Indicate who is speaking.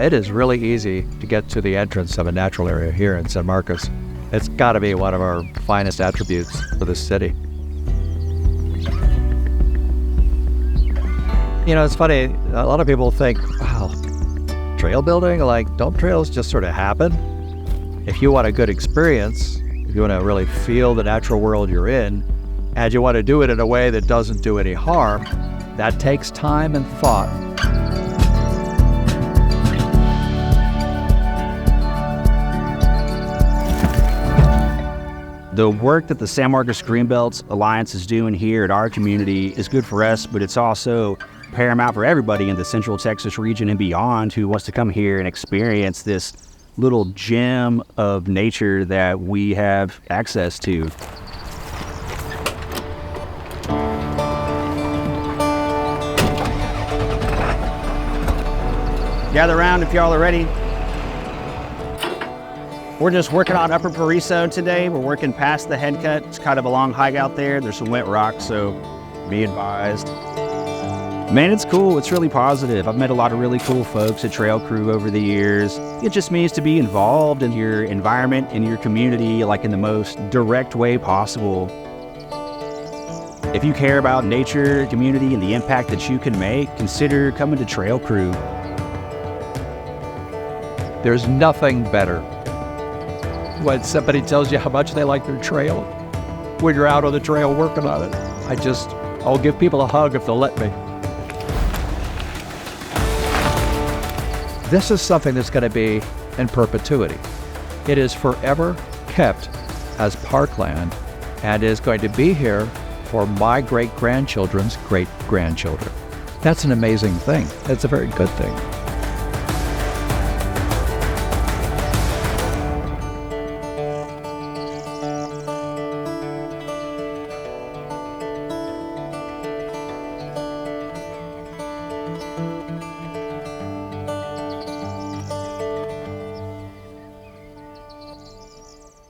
Speaker 1: It is really easy to get to the entrance of a natural area here in San Marcos. It's got to be one of our finest attributes for this city. You know, it's funny, a lot of people think, wow, trail building, like, don't trails just sort of happen? If you want a good experience, if you want to really feel the natural world you're in, and you want to do it in a way that doesn't do any harm, that takes time and thought.
Speaker 2: The work that the San Marcos Greenbelt Alliance is doing here at our community is good for us, but it's also paramount for everybody in the Central Texas region and beyond who wants to come here and experience this little gem of nature that we have access to. Gather around if y'all are ready. We're just working on Upper Paraiso today. We're working past the head cut. It's kind of a long hike out there. There's some wet rocks, so be advised. Man, it's cool. It's really positive. I've met a lot of really cool folks at Trail Crew over the years. It just means to be involved in your environment, in your community, like in the most direct way possible. If you care about nature, community, and the impact that you can make, consider coming to Trail Crew.
Speaker 1: There's nothing better when somebody tells you how much they like their trail, when you're out on the trail working on it. I'll give people a hug if they'll let me. This is something that's going to be in perpetuity. It is forever kept as parkland and is going to be here for my great-grandchildren's great-grandchildren. That's an amazing thing. That's a very good thing.